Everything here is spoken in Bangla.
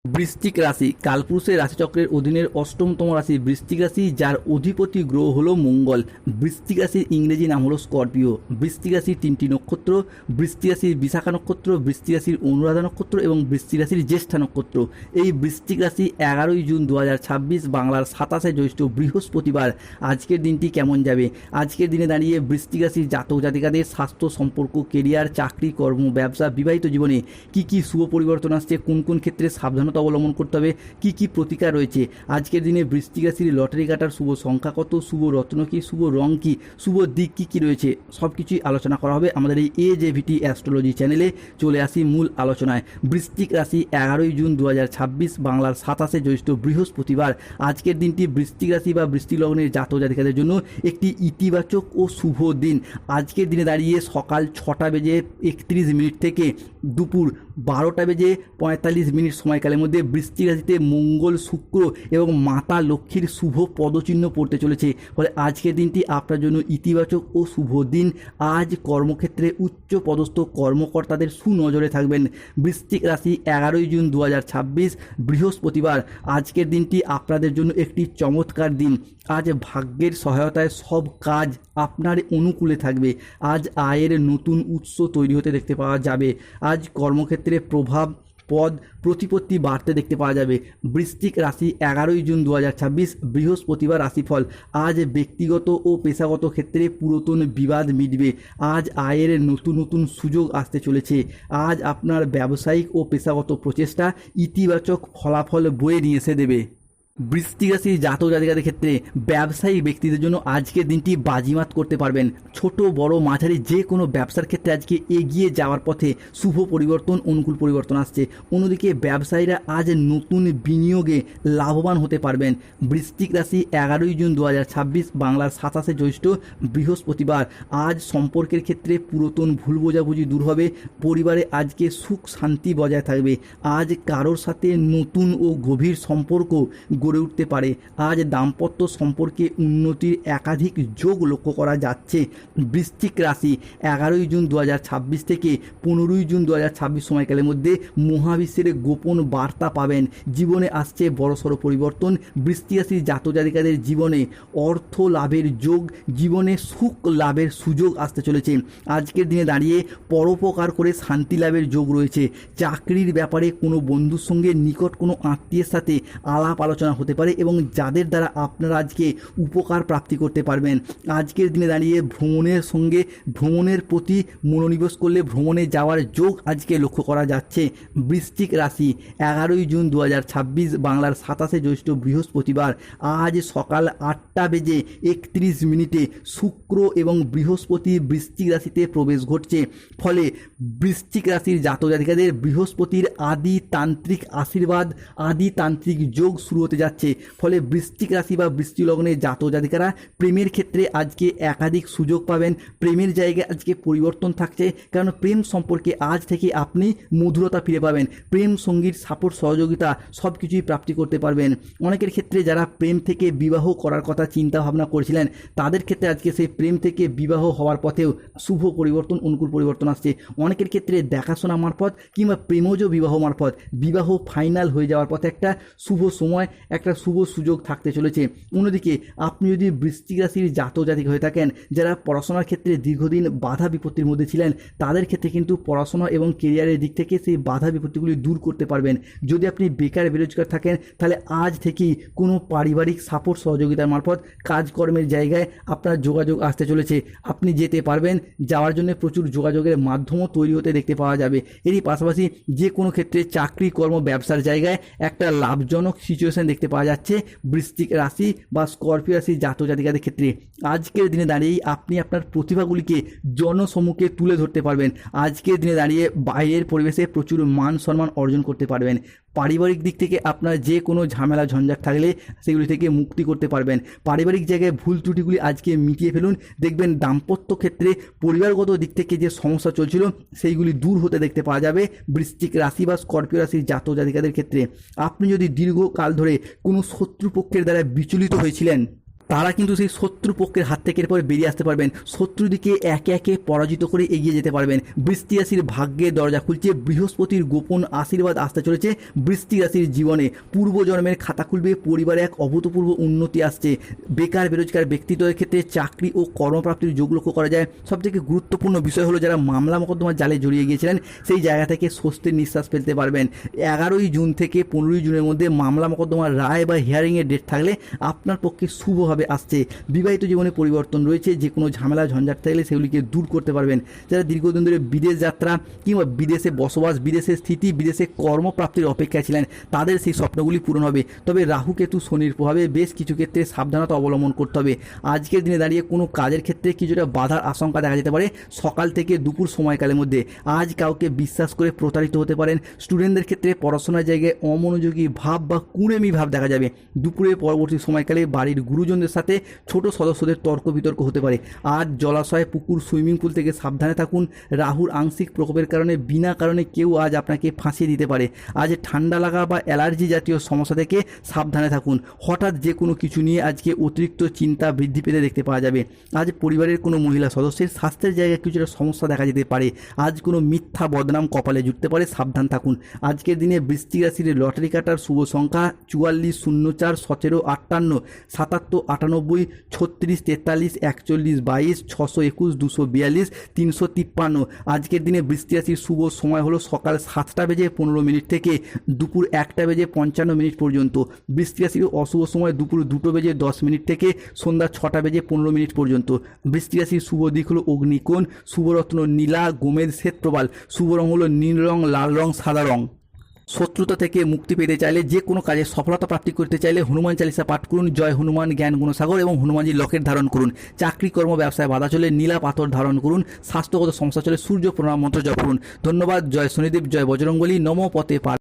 বৃশ্চিক রাশি কালপুরুষের রাশিচক্রের অধীনের অষ্টমতম রাশি বৃশ্চিক রাশি, যার অধিপতি গ্রহ হলো মঙ্গল। বৃশ্চিক রাশির ইংরেজি নাম হলো স্করপিও। বৃশ্চিক রাশির তিনটি নক্ষত্র: বৃশ্চিক রাশির বিশাখা নক্ষত্র, বৃশ্চিক রাশির অনুরাধা নক্ষত্র এবং বৃশ্চিক রাশির জ্যেষ্ঠা নক্ষত্র। এই বৃশ্চিক রাশি 11ই জুন 2026 বাংলার 27শে জ্যৈষ্ঠ বৃহস্পতিবার। আজকের দিনটি কেমন যাবে? আজকের দিনে দাঁড়িয়ে বৃশ্চিক রাশির জাতক জাতিকাদের স্বাস্থ্য, সম্পর্ক, কেরিয়ার, চাকরি, কর্ম, ব্যবসা, বিবাহিত জীবনে কি কি শুভ পরিবর্তন আসছে, কোন কোন ক্ষেত্রে সাবধানতা অবলম্বন করতে হবে, কি কি প্রতিকার রয়েছে। আজকের দিনে বৃশ্চিক রাশির লটারি কাটার শুভ সংখ্যা কত, শুভ রত্ন কি, শুভ রং কি, শুভ দিক কি কি রয়েছে, সব কিছুই আলোচনা করা হবে আমাদের এই AJVT অ্যাস্ট্রোলজি চ্যানেলে। চলে আসি মূল আলোচনায়। বৃশ্চিক রাশি 11ই জুন 2026 বাংলার 27শে জ্যৈষ্ঠ বৃহস্পতিবার। আজকের দিনটি বৃশ্চিক রাশি বা বৃশ্চিক লগ্নের জাতক জাতিকাদের জন্য একটি ইতিবাচক ও শুভ দিন। আজকের দিনে দাঁড়িয়ে সকাল 6:31 থেকে দুপুর 12:45 সময়কালের মধ্যে বৃশ্চিক রাশিতে মঙ্গল, শুক্র এবং মাতা লক্ষ্মীর শুভ পদচিহ্ন পড়তে চলেছে। ফলে আজকের দিনটি আপনার জন্য ইতিবাচক ও শুভ দিন। আজ কর্মক্ষেত্রে উচ্চ পদস্থ কর্মকর্তাদের সুনজরে থাকবেন। বৃশ্চিক রাশি 11ই জুন 2026 বৃহস্পতিবার। আজকের দিনটি আপনাদের জন্য একটি চমৎকার দিন। আজ ভাগ্যের সহায়তায় সব কাজ আপনার অনুকূলে থাকবে। আজ আয়ের নতুন উৎস তৈরি হতে দেখতে পাওয়া যাবে। আজ কর্মক্ষেত্রে প্রভাব, পদ, প্রতিপত্তি বাড়তে দেখতে পাওয়া যাবে। বৃশ্চিক রাশি 11ই জুন 2026 বৃহস্পতিবার রাশিফল। আজ ব্যক্তিগত ও পেশাগত ক্ষেত্রে পুরাতন বিবাদ মিটবে। আজ আয়ের নতুন নতুন সুযোগ আসতে চলেছে। আজ আপনার ব্যবসায়িক ও পেশাগত প্রচেষ্টা ইতিবাচক ফলাফল বয়ে নিয়ে এসে দেবে। বৃশ্চিক রাশির জাতক জাতিকাদের ক্ষেত্রে ব্যবসায়িক ব্যক্তিদের জন্য আজকের দিনটি বাজিমাত করতে পারবেন। ছোট বড় মাঝারি যে কোনো ব্যবসার ক্ষেত্রে আজকে এগিয়ে যাওয়ার পথে শুভ পরিবর্তন, অনুকূল পরিবর্তন আসছে। অন্যদিকে ব্যবসায়ীরা আজ নতুন বিনিয়োগে লাভবান হতে পারবেন। বৃশ্চিক রাশি 11ই জুন 2026 বাংলার 27শে জ্যৈষ্ঠ বৃহস্পতিবার। আজ সম্পর্কের ক্ষেত্রে পুরাতন ভুল বোঝাবুঝি দূর হবে। পরিবারে আজকে সুখ শান্তি বজায় থাকবে। আজ কারোর সাথে নতুন ও গভীর সম্পর্ক গড়ে উঠতে পারে। আজ দাম্পত্য সম্পর্কে উন্নতির একাধিক যোগ লক্ষ্য করা যাচ্ছে। বৃশ্চিক রাশি 11ই জুন 2026 থেকে 15ই জুন 2026 সময়কালের মধ্যে মহাবিশ্বের গোপন বার্তা পাবেন। জীবনে আসছে বড়সড় পরিবর্তন। বৃশ্চিক রাশির জাতক জাতিকাদের জীবনে অর্থ লাভের যোগ, জীবনে সুখ লাভের সুযোগ আসতে চলেছে। আজকের দিনে দাঁড়িয়ে পরোপকার করে শান্তি লাভের যোগ রয়েছে। চাকরির ব্যাপারে কোনো বন্ধুর সঙ্গে, নিকট কোনো আত্মীয়ের সাথে আলাপ আলোচনা হতে পারে এবং যাদের দ্বারা আপনারা আজকে উপকার প্রাপ্তি করতে পারবেন। আজকের দিনে দাঁড়িয়ে ভ্রমণের প্রতি মনোনিবেশ করলে ভ্রমণে যাওয়ার যোগ আজকে লক্ষ্য করা যাচ্ছে। বৃশ্চিক রাশি 11ই জুন 2026 বাংলার 27শে জ্যৈষ্ঠ বৃহস্পতিবার। আজ সকাল 8:31 শুক্র এবং বৃহস্পতি বৃশ্চিক রাশিতে প্রবেশ ঘটছে। ফলে বৃশ্চিক রাশির জাতক জাতিকাদের বৃহস্পতির আদি তান্ত্রিক আশীর্বাদ, আদি তান্ত্রিক যোগ শুরু হতে যাচ্ছে। ফলে বৃশ্চিক রাশি বা বৃশ্চিক লগ্নের জাতক জাতিকারা প্রেমের ক্ষেত্রে আজকে একাধিক সুযোগ পাবেন। প্রেমের জায়গায় আজকে পরিবর্তন থাকছে, কারণ প্রেম সম্পর্কে আজ থেকে আপনি মধুরতা ফিরে পাবেন। প্রেম সঙ্গীর সাপোর্ট, সহযোগিতা সব কিছুই প্রাপ্তি করতে পারবেন। অনেকের ক্ষেত্রে যারা প্রেম থেকে বিবাহ করার কথা চিন্তা ভাবনা করেছিলেন, তাদের ক্ষেত্রে আজকে সেই প্রেম থেকে বিবাহ হওয়ার পথেও শুভ পরিবর্তন, অনুকূল পরিবর্তন আসছে। অনেকের ক্ষেত্রে দেখাশোনা মারফত কিংবা প্রেমজ বিবাহ মারফত বিবাহ ফাইনাল হয়ে যাওয়ার পথে একটা শুভ সময়, একটা শুভ সুযোগ থাকতে চলেছে। অন্যদিকে আপনি যদি বৃশ্চিক রাশির জাতক জাতিক হয়ে থাকেন, যারা পড়াশোনার ক্ষেত্রে দীর্ঘদিন বাধা বিপত্তির মধ্যে ছিলেন, তাদের ক্ষেত্রে কিন্তু পড়াশোনা এবং কেরিয়ারের দিক থেকে সেই বাধা বিপত্তিগুলি দূর করতে পারবেন। যদি আপনি বেকার বেরোজগার থাকেন, তাহলে আজ থেকেই কোনো পারিবারিক সাপোর্ট সহযোগিতার মারফত কাজকর্মের জায়গায় আপনার যোগাযোগ আসতে চলেছে। আপনি যেতে পারবেন, যাওয়ার জন্য প্রচুর যোগাযোগের মাধ্যমও তৈরি হতে দেখতে পাওয়া যাবে। এরই পাশাপাশি যে কোনো ক্ষেত্রে চাকরি, কর্ম, ব্যবসার জায়গায় একটা লাভজনক সিচুয়েশন দেখতে পাওয়া যাচ্ছে বৃশ্চিক রাশি বা স্করপিও রাশির জাতক জাতিকাদের ক্ষেত্রে। আজকের দিনে দাঁড়িয়েই আপনি আপনার প্রতিভাগুলিকে জনসম্মুখে তুলে ধরতে পারবেন। আজকের দিনে দাঁড়িয়ে বাইরের পরিবেশে প্রচুর মান সম্মান অর্জন করতে পারবেন। পারিবারিক দিক থেকে আপনার যে কোনো ঝামেলা ঝঞ্ঝাট থাকলে সেগুলি থেকে মুক্তি করতে পারবেন। পারিবারিক জায়গায় ভুল ত্রুটিগুলি আজকে মিটিয়ে ফেলুন। দেখবেন দাম্পত্য ক্ষেত্রে পরিবারগত দিক থেকে যে সমস্যা চলছিল সেইগুলি দূর হতে দেখতে পাওয়া যাবে বৃশ্চিক রাশি বা স্করপিও রাশির জাতক জাতিকাদের ক্ষেত্রে। আপনি যদি দীর্ঘকাল ধরে কোনো শত্রুপক্ষের দ্বারা বিচলিত হয়েছিলেন, তারা কিন্তু সেই শত্রুপক্ষের হাত থেকে এরপরে বেরিয়ে আসতে পারবেন, শত্রুদিকে একে একে পরাজিত করে এগিয়ে যেতে পারবেন। বৃষ্টি রাশির ভাগ্যের দরজা খুলছে, বৃহস্পতির গোপন আশীর্বাদ আসতে চলেছে বৃষ্টি রাশির জীবনে। পূর্বজন্মের খাতা খুলবে, পরিবারে এক অভূতপূর্ব উন্নতি আসছে। বেকার বেরোজগার ব্যক্তিত্বের ক্ষেত্রে চাকরি ও কর্মপ্রাপ্তির যোগ লক্ষ্য করা যায়। সবথেকে গুরুত্বপূর্ণ বিষয় হলো যারা মামলা মোকদ্দমার জালে জড়িয়ে গিয়েছিলেন সেই জায়গা থেকে স্বস্তির নিঃশ্বাস ফেলতে পারবেন। 11ই জুন থেকে 15ই জুনের মধ্যে মামলা মোকদ্দমার রায় বা হিয়ারিংয়ের ডেট থাকলে আপনার পক্ষে শুভভাবে আসছে। বিবাহিত জীবনে পরিবর্তন রয়েছে, যে কোনো ঝামেলা ঝঞ্ঝাট থাকলে সেগুলিকে দূর করতে পারবেন। যারা দীর্ঘদিন ধরে বিদেশ যাত্রা কিংবা বিদেশে বসবাস, বিদেশে স্থিতি, বিদেশে কর্মপ্রাপ্তির অপেক্ষায় ছিলেন তাদের সেই স্বপ্নগুলি পূরণ হবে। তবে রাহু কেতু শনির প্রভাবে বেশ কিছু ক্ষেত্রে সাবধানতা অবলম্বন করতে হবে। আজকের দিনে দাঁড়িয়ে কোনো কাজের ক্ষেত্রে কিছুটা বাধার আশঙ্কা দেখা যেতে পারে সকাল থেকে দুপুর সময়কালের মধ্যে। আজ কাউকে বিশ্বাস করে প্রতারিত হতে পারেন। স্টুডেন্টদের ক্ষেত্রে পড়াশোনার জায়গায় অমনোযোগী ভাব বা কুড়েমি ভাব দেখা যাবে। দুপুরে পরবর্তী সময়কালে বাড়ির গুরুজনদের সাথে ছোট সদস্যদের তর্ক বিতর্ক হতে পারে। আজ জলাশয়, পুকুর, সুইমিং পুল থেকে সাবধানে থাকুন। রাহুর আংশিক প্রকোপের কারণে বিনা কারণে কেউ আজ আপনাকে ফাঁসিয়ে দিতে পারে। আজ ঠান্ডা লাগা বা অ্যালার্জি জাতীয় সমস্যা থেকে সাবধানে থাকুন। হঠাৎ যে কোনো কিছু নিয়ে আজকে অতিরিক্ত চিন্তা বৃদ্ধি পেতে দেখতে পাওয়া যাবে। আজ পরিবারের কোনো মহিলা সদস্যের স্বাস্থ্যের জায়গায় কিছুটা সমস্যা দেখা যেতে পারে। আজ কোনো মিথ্যা বদনাম কপালে জুটতে পারে, সাবধান থাকুন। আজকের দিনে বৃশ্চিক রাশির লটারি কাটার শুভ সংখ্যা 44, 04, 17, 58, 77, 98, 36, 43, 41, 22, 621, 242, 353। আজকের দিনে বৃশ্চিক রাশির শুভ সময় হলো সকাল 7:15 থেকে দুপুর 1:55 পর্যন্ত। বৃশ্চিক রাশির অশুভ সময় দুপুর 2:10 থেকে সন্ধ্যা 6:15 পর্যন্ত। বৃশ্চিক রাশির শুভ দিক হলো অগ্নিকোণ, শুভরত্ন নীলা, গোমেদ, শ্বেতপ্রবাল। শুভ রং হলো নীল রং, লাল রং, সাদা রং। শত্রুতা থেকে মুক্তি পেতে চাইলে, যে কোনো কাজে সফলতা প্রাপ্তি করতে চাইলে হনুমান চালিসা পাঠ করুন। জয় হনুমান জ্ঞান গুণসাগর এবং হনুমানজির লকেট ধারণ করুন। চাকরি কর্ম ব্যবসায় বাধা চলে নীলা পাথর ধারণ করুন। স্বাস্থ্যগত সমস্যা চলে সূর্য প্রণাম মন্ত্র জপ করুন। ধন্যবাদ। জয় শনিদেব, জয় বজরংবলী, নমো পতে পার।